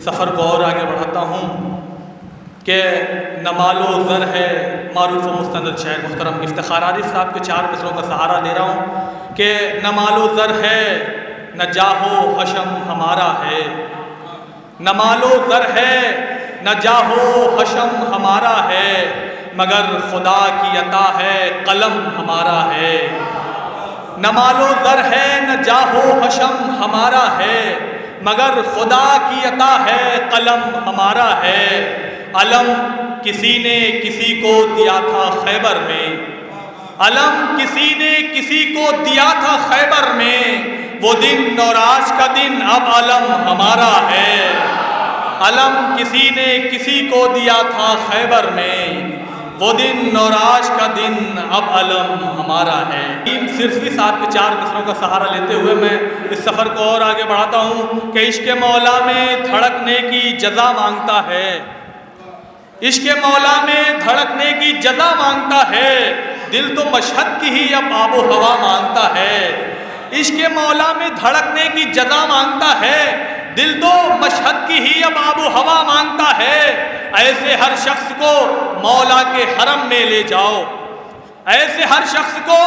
سفر کو اور آگے بڑھاتا ہوں کہ نہ مال و زر ہے معروف و مستند شاعر محترم افتخار عارف صاحب کے 4 مصروں کا سہارا لے رہا ہوں کہ نہ مال و زر ہے نہ جاہ و حشم ہمارا ہے، نہ مال و زر ہے نہ جاہ و حشم ہمارا ہے، مگر خدا کی عطا ہے قلم ہمارا ہے۔ نہ مال و زر ہے نہ جاہ و حشم ہمارا ہے، مگر خدا کی عطا ہے قلم ہمارا ہے۔ علم کسی نے کسی کو دیا تھا خیبر میں، علم کسی نے کسی کو دیا تھا خیبر میں، وہ دن اور آج کا دن اب علم ہمارا ہے۔ علم کسی نے کسی کو دیا تھا خیبر میں، وہ دن اور آج کا دن اب علم ہمارا ہے۔ صرفی صاحب کے 4 مصروں کا سہارا لیتے ہوئے میں اس سفر کو اور آگے بڑھاتا ہوں کہ عشق مولا میں دھڑکنے کی جزا مانگتا ہے، عشق مولا میں دھڑکنے کی جزا مانگتا ہے، دل تو مشہد کی ہی اب آب و ہوا مانگتا ہے۔ عشق مولا میں دھڑکنے کی جزا مانگتا ہے، دل تو مشہد کی ہی اب آب و ہوا مانگتا ہے۔ ایسے ہر شخص کو مولا کے حرم میں لے جاؤ، ایسے ہر شخص کو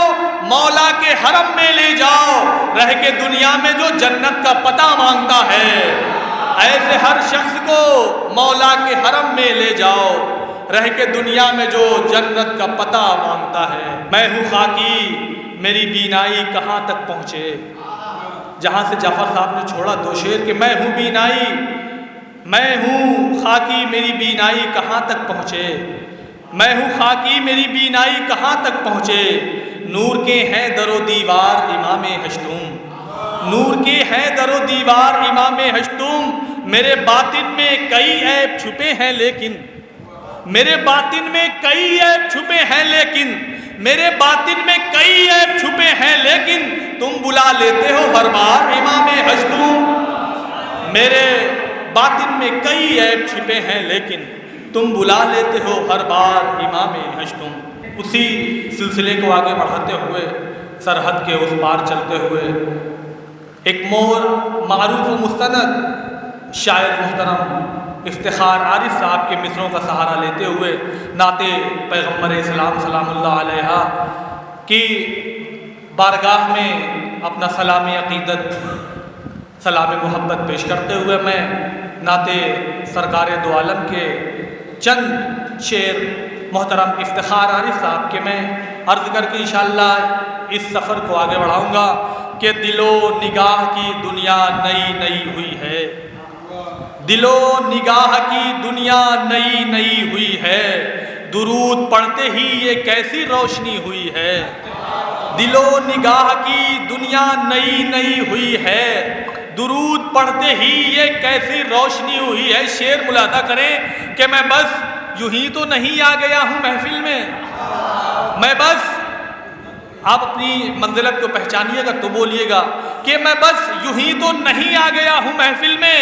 مولا کے حرم میں لے جاؤ، رہ کے دنیا میں جو جنت کا پتہ مانگتا ہے۔ ایسے ہر شخص کو مولا کے حرم میں لے جاؤ، رہ کے دنیا میں جو جنت کا پتہ مانگتا ہے۔ میں ہوں خاکی میری بینائی کہاں تک پہنچے، جہاں سے جعفر صاحب نے چھوڑا 2 شعر کہ میں ہوں بینائی، میں ہوں خاکی میری بینائی کہاں تک پہنچے، میں ہوں خاکی میری بینائی کہاں تک پہنچے، نور کے ہیں در و دیوار امام ہشتم، نور کے ہیں در و دیوار امام ہشتم، میرے باطن میں کئی عیب چھپے ہیں لیکن، میرے باطن میں کئی عیب چھپے ہیں لیکن، میرے باطن میں کئی عیب چھپے ہیں لیکن، تم بلا لیتے ہو ہر بار امام ہشتم، میرے باطن میں کئی عیب چھپے ہیں لیکن، تم بلا لیتے ہو ہر بار امام ہشتم۔ اسی سلسلے کو آگے بڑھاتے ہوئے سرحد کے اس پار چلتے ہوئے ایک معروف و مستند شاعر محترم افتخار عارف صاحب کے مصروں کا سہارا لیتے ہوئے نعت پیغمبر اسلام سلام اللہ علیہ کی بارگاہ میں اپنا سلام عقیدت سلام محبت پیش کرتے ہوئے میں نعت سرکار دو عالم کے چند شعر محترم افتخار عارف صاحب کے میں عرض کر کے انشاءاللہ اس سفر کو آگے بڑھاؤں گا کہ دل و نگاہ کی دنیا نئی نئی ہوئی ہے، دل و نگاہ کی دنیا نئی نئی ہوئی ہے، درود پڑھتے ہی یہ کیسی روشنی ہوئی ہے، دل و نگاہ کی دنیا نئی نئی ہوئی ہے، درود پڑھتے ہی یہ کیسی روشنی ہوئی ہے۔ شعر ملاحظہ کریں کہ میں بس یوں ہی تو نہیں آ گیا ہوں محفل میں بس، آپ اپنی منزلت کو پہچانیے گا تو بولیے گا کہ میں بس یوں ہی تو نہیں آ گیا ہوں محفل میں،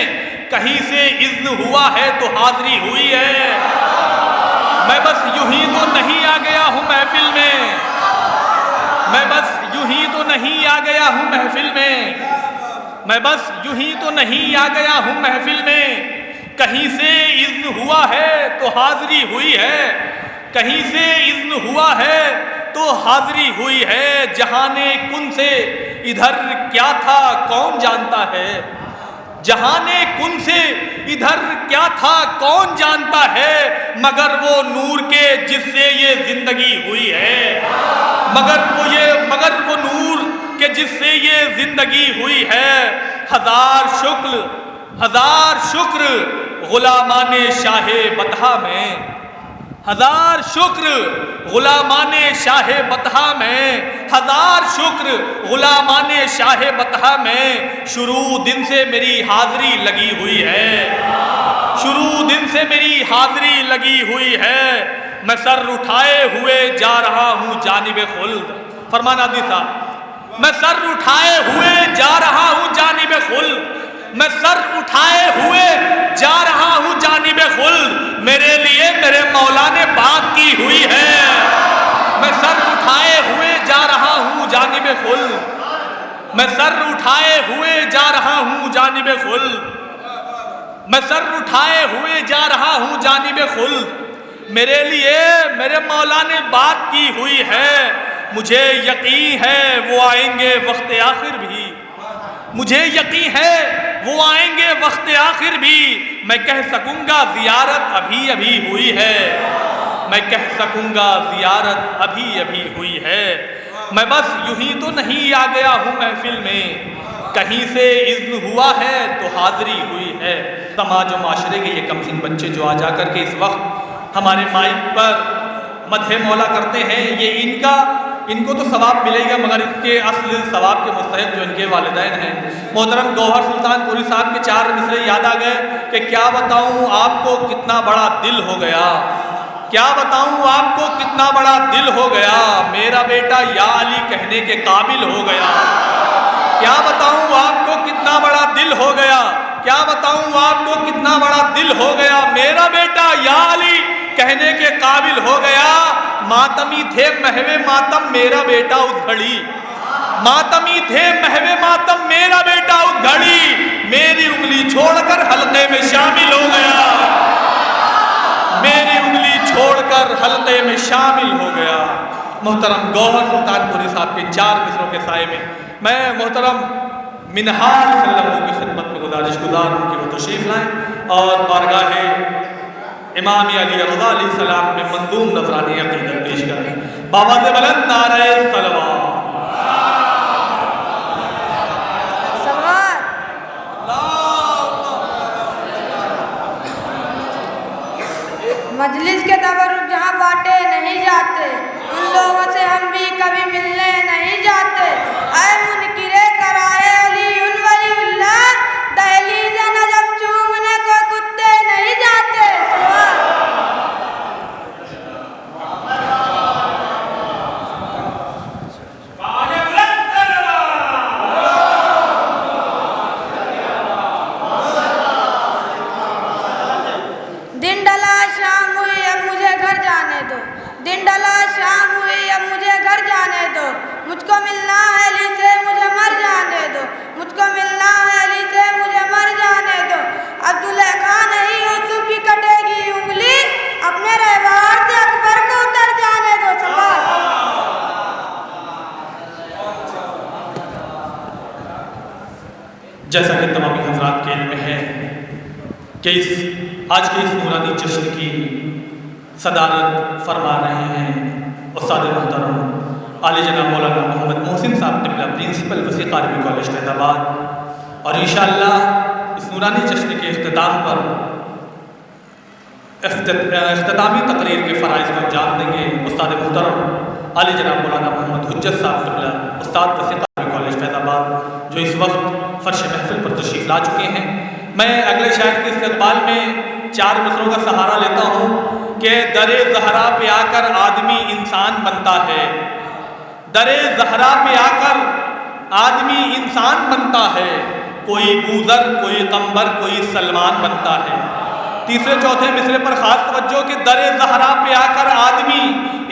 کہیں سے اذن ہوا ہے تو حاضری ہوئی ہے، میں بس یوں ہی تو نہیں آ گیا ہوں محفل میں، میں بس یوں ہی تو نہیں آ گیا ہوں محفل میں، میں بس یوں ہی تو نہیں آ گیا ہوں محفل میں، کہیں سے اذن ہوا ہے تو حاضری ہوئی ہے، کہیں سے اذن ہوا ہے تو حاضری ہوئی ہے، جہان کن سے ادھر کیا تھا کون جانتا ہے، جہان کن سے ادھر کیا تھا کون جانتا ہے، مگر وہ نور کے جس سے یہ زندگی ہوئی ہے، مگر وہ نور کے جس سے یہ زندگی ہوئی ہے۔ ہزار شکر غلامان شاہ بطحہ میں، ہزار شکر غلامان شاہ بطحہ میں، ہزار شکر غلامان شاہ بطحہ میں، شروع دن سے میری حاضری لگی ہوئی ہے، شروع دن سے میری حاضری لگی ہوئی ہے، میں سر اٹھائے ہوئے جا رہا ہوں جانب خلد، فرمان عادی صاحب، میں سر اٹھائے ہوئے جا رہا ہوں جانب خلد، میں سر اٹھائے ہوئے جا رہا ہوں جانب خلد، میرے لیے میرے مولا نے بات کی ہوئی ہے، میں سر اٹھائے ہوئے جا رہا ہوں جانب خلد، میں سر اٹھائے ہوئے جا رہا ہوں جانب خلد، میں سر اٹھائے ہوئے جا رہا ہوں جانب خلد، میرے لیے میرے مولا نے بات کی ہوئی ہے، مجھے یقین ہے وہ آئیں گے وقت آخر بھی، مجھے یقین ہے وہ آئیں گے وقت آخر بھی، میں کہہ سکوں گا زیارت ابھی ابھی ہوئی ہے، میں کہہ سکوں گا زیارت ابھی ابھی ہوئی ہے، میں بس یوں ہی تو نہیں آ گیا ہوں محفل میں، کہیں سے اذن ہوا ہے تو حاضری ہوئی ہے۔ سماج و معاشرے کے یہ کم سن بچے جو آ جا کر کے اس وقت ہمارے مائک پر مدح مولا کرتے ہیں، یہ ان کو تو ثواب ملے گا، مگر اس کے اصل ثواب کے مستحق جو ان کے والدین ہیں۔ محترم گوہر سلطان پوری صاحب کے 4 مصرے یاد آ گئے کہ کیا بتاؤں آپ کو کتنا بڑا دل ہو گیا، کیا بتاؤں آپ کو کتنا بڑا دل ہو گیا، میرا بیٹا یا علی کہنے کے قابل ہو گیا، کیا بتاؤں آپ کو کتنا بڑا دل ہو گیا، کیا بتاؤں آپ کو کتنا بڑا دل ہو گیا، میرا بیٹا یا علی کہنے کے قابل ہو گیا، ماتمی تھے محو ماتم میرا بیٹا اس گھڑی، ماتمی تھے محو ماتم میرا بیٹا اس گھڑی، میری انگلی چھوڑ کر حلقے میں شامل ہو گیا، میری انگلی چھوڑ کر حلقے میں شامل ہو گیا۔ محترم گوہر سلطان پوری صاحب کے 4 مصروں کے سائے میں محترم منہاج صلی اللہ علیہ وسلم کی خدمت میں گزارش گزار ہوں کہ وہ تشریف لائیں اور بارگاہ امام علی رضا علیہ السلام میں منظوم نذرانہ عقیدت پیش کریں۔ بابا سے بلند نعرہ صلوات۔ مجلس کے تبرک جہاں بانٹے نہیں جاتے، ان لوگوں سے ہم بھی کبھی ملنے نہیں جاتے، اے منکرے کرائے علی ولی اللہ، دہلیز نجف چومنے کو کتے نہیں جاتے۔ دن ڈلا شام ہوئی اب مجھے گھر جانے دو، دن ڈلا شام ہوئی اب مجھے گھر جانے دو، مجھ کو ملنا ہے علی سے مجھے مر جانے دو، مجھ کو ملنا ہے علی سے مجھے مر جانے دو، اب زلیخا نہیں یوسف کی کٹے گی انگلی، اپنے رہوار سے اکبر کو اتر جانے دو۔ جیسا کہ تمامی حضرات کے علم ہے کہ آج کے اس نورانی جشن کی صدارت فرما رہے ہیں استاد محترم عالی جناب مولانا محمد محسن صاحب قبلہ، پرنسپل وسیقہ عربی کالج فیض آباد، اور انشاءاللہ اس نورانی جشن کے اختتام پر اختتامی تقریر کے فرائض کو انجام دیں گے استاد محترم عالی جناب مولانا محمد حجت صاحب قبلہ، استاد وسیقہ عربی کالج فیض آباد، جو اس وقت فرش محفل پر تشریف لا چکے ہیں۔ میں اگلے شاعر کے استقبال میں 4 مصروں کا سہارا لیتا ہوں کہ در زہرا پہ آ کر آدمی انسان بنتا ہے، در زہرا پہ آ کر آدمی انسان بنتا ہے، کوئی بوذر کوئی قمبر کوئی سلمان بنتا ہے۔ تیسرے چوتھے مصرے پر خاص توجہ کہ در زہرا پہ آ کر آدمی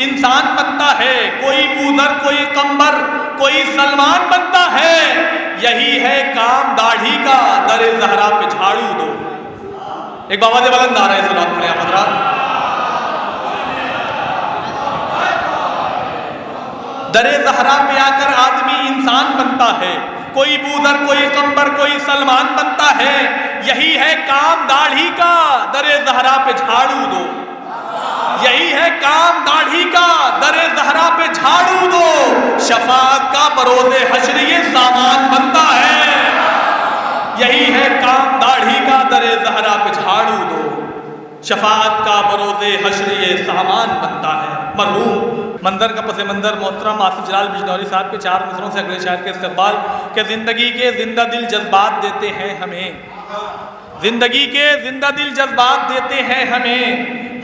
انسان بنتا ہے، کوئی بوذر کوئی قمبر کوئی سلمان بنتا ہے، یہی ہے کام داڑھی کا، در زہرا پہ جھاڑو دو۔ ایک بابا سے بلند نعرہ صلوات پڑھیں آپ حضرات۔ در زہرا پہ آ کر آدمی انسان بنتا ہے، کوئی بوذر کوئی قمبر کوئی سلمان بنتا ہے، یہی ہے کام داڑھی کا، در زہرا پہ جھاڑو دو۔ یہی ہے کام داڑھی کا، در زہرا پہ جھاڑو دو، شفاعت کا بروز حشر یہ سامان بنتا ہے، یہی ہے کام داڑھی کا، در زہرا پہ جھاڑو دو، شفاعت کا بروز حشر یہ سامان بنتا ہے۔ مرحوم منظر کا پس منظر محترم آصف جلال بجنوری صاحب کے 4 مصروں سے اگلے شاعر کے استقبال کہ زندگی کے زندہ دل جذبات دیتے ہیں ہمیں، زندگی کے زندہ دل جذبات دیتے ہیں ہمیں،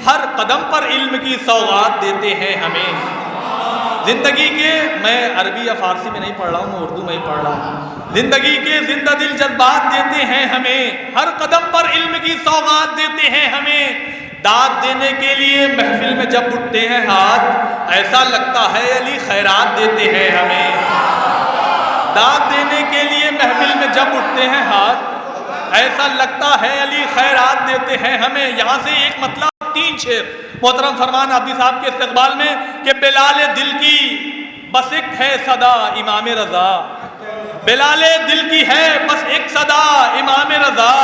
ہر قدم پر علم کی سوغات دیتے ہیں ہمیں، زندگی کے، میں عربی یا فارسی میں نہیں پڑھ رہا ہوں، میں اردو میں ہی پڑھ رہا ہوں، زندگی کے زندہ دل جذبات دیتے ہیں ہمیں، ہر قدم پر علم کی سوغات دیتے ہیں ہمیں، داد دینے کے لیے محفل میں جب اٹھتے ہیں ہاتھ، ایسا لگتا ہے علی خیرات دیتے ہیں ہمیں، داد دینے کے لیے محفل میں جب اٹھتے ہیں ہاتھ، ایسا لگتا ہے علی خیرات دیتے ہیں ہمیں. یہاں سے ایک مطلب 3 شعر محترم فرمان عابدی صاحب کے استقبال میں کہ بلال دل کی بس ایک ہے صدا امام رضا. بلال دل کی ہے بس ایک صدا امام رضا.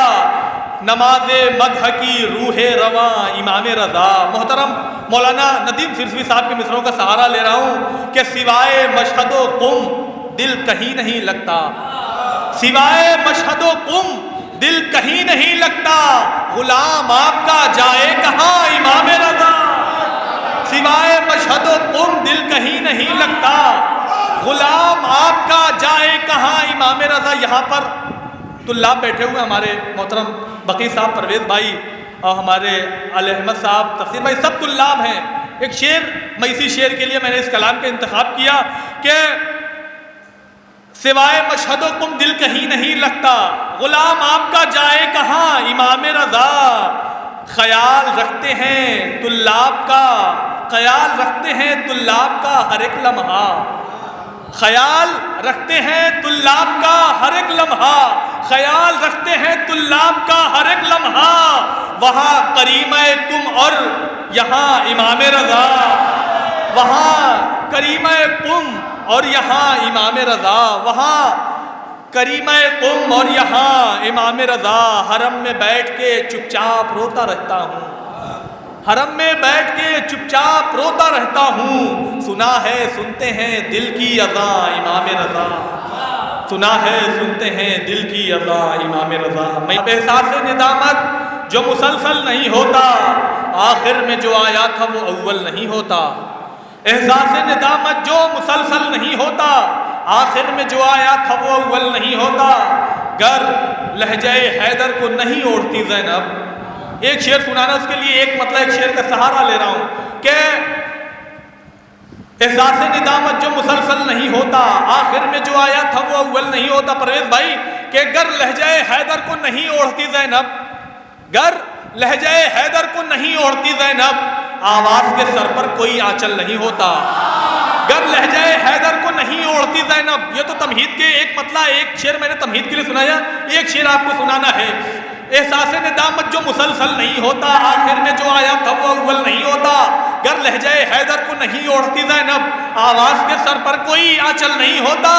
نماز مدح کی روح رواں امام رضا. محترم مولانا ندیم سرسوی صاحب کے مصروں کا سہارا لے رہا ہوں کہ سوائے مشہد و قم دل کہیں نہیں لگتا. سوائے مشہد و قم دل کہیں نہیں لگتا. غلام آپ کا جائے کہاں امام رضا. سوائے مشہد و قم دل کہیں نہیں لگتا. غلام آپ کا جائے کہاں امام رضا. یہاں پر طلاب بیٹھے ہوئے ہمارے محترم بقی صاحب، پرویز بھائی اور ہمارے علی احمد صاحب، تفسیر بھائی، سب طلاب ہیں. ایک شعر، میں اسی شعر کے لیے میں نے اس کلام کا انتخاب کیا کہ سوائے مشہد و قم دل کہیں نہیں لگتا. غلام آپ کا جائے کہاں امام رضا. خیال رکھتے ہیں طلاب کا، خیال رکھتے ہیں طلاب کا ہر ایک لمحہ. خیال رکھتے ہیں طلاب کا ہر ایک لمحہ. خیال رکھتے ہیں طلاب کا ہر ایک لمحہ. وہاں کریمہ قم اور یہاں امام رضا. وہاں کریمہ قم اور یہاں امام رضا. وہاں کریمہ قم اور یہاں امام رضا. حرم میں بیٹھ کے چپ چاپ روتا رہتا ہوں. حرم میں بیٹھ کے چپ چاپ روتا رہتا ہوں. سنا ہے سنتے ہیں دل کی اذاں امام رضا. سنا ہے سنتے ہیں دل کی اذاں امام رضا. میں احساس ندامت جو مسلسل نہیں ہوتا، آخر میں جو آیا تھا وہ اول نہیں ہوتا. احساس ندامت جو مسلسل نہیں ہوتا، آخر میں جو آیا تھا وہ اول نہیں ہوتا. گر لہجہ حیدر کو نہیں اوڑھتی زینب. ایک شعر سنانا، اس کے لیے ایک مطلب ایک شعر کا سہارا لے رہا ہوں کہ احساس ندامت جو مسلسل نہیں ہوتا، آخر میں جو آیا تھا وہ اول نہیں ہوتا. پرویز بھائی کہ گر لہجہ حیدر کو نہیں اوڑھتی زینب. گر لہجہ حیدر کو نہیں اوڑھتی زینب. آواز کے سر پر کوئی آنچل نہیں ہوتا. گر لہجہ حیدر کو نہیں اوڑھتی زینب. یہ تو تمہید کے ایک مطلب ایک شعر میں نے تمہید کے لیے سنایا. ایک شعر آپ کو سنانا ہے. احساس ندامت جو مسلسل نہیں ہوتا، آخر میں جو آیا تھا وہ اول نہیں ہوتا. گر لہجہ حیدر کو نہیں اوڑھتی زینب. آواز کے سر پر کوئی آنچل نہیں ہوتا.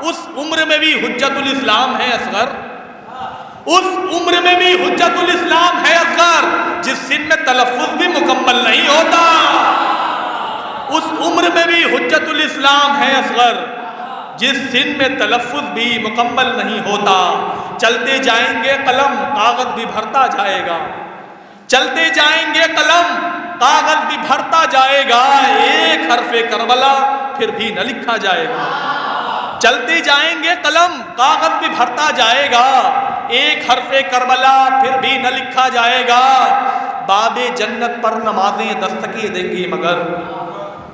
اس عمر میں بھی حجت الاسلام ہے اصغر. اس عمر میں بھی حجت الاسلام ہے اصغر. جس سن میں تلفظ بھی مکمل نہیں ہوتا. اس عمر میں بھی حجت الاسلام ہے اصغر. جس سن میں تلفظ بھی مکمل نہیں ہوتا. چلتے جائیں گے قلم کاغذ بھی بھرتا جائے گا. چلتے جائیں گے قلم کاغذ بھی بھرتا جائے گا. ایک حرف کربلا پھر بھی نہ لکھا جائے گا. چلتے جائیں گے قلم کاغذ بھی بھرتا جائے گا. ایک حرف کربلا پھر بھی نہ لکھا جائے گا. باب جنت پر نمازیں دستکیں دیں گی مگر.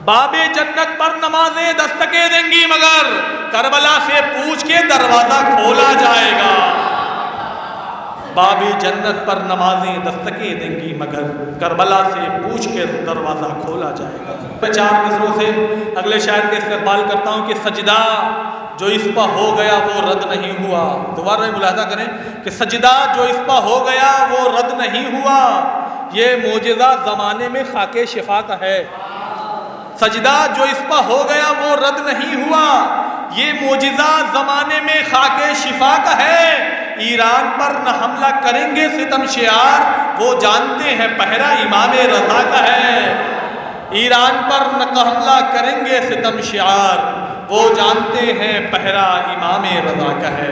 باب جنت پر نمازیں دستکیں دیں گی مگر. کربلا سے پوچھ کے دروازہ کھولا جائے گا. باب جنت پر نمازیں دستکیں دیں گی مگر. کربلا سے پوچھ کے دروازہ کھولا جائے گا. میں 4 مصروں سے اگلے شاعر کے استقبال کرتا ہوں کہ سجدہ جو اس پہ ہو گیا وہ رد نہیں ہوا. دوبارہ ملاحظہ کریں کہ سجدہ جو اس پہ ہو گیا وہ رد نہیں ہوا. یہ معجزہ زمانے میں خاک شفا کا ہے. سجدہ جو اس پہ ہو گیا وہ رد نہیں ہوا. یہ معجزہ زمانے میں خاک شفا کا ہے. ایران پر نہ حملہ کریں گے ستم شعار. وہ جانتے ہیں پہرا امام رضا کا ہے. ایران پر نہ حملہ کریں گے ستم شعار. وہ جانتے ہیں پہرا امام رضا کا ہے.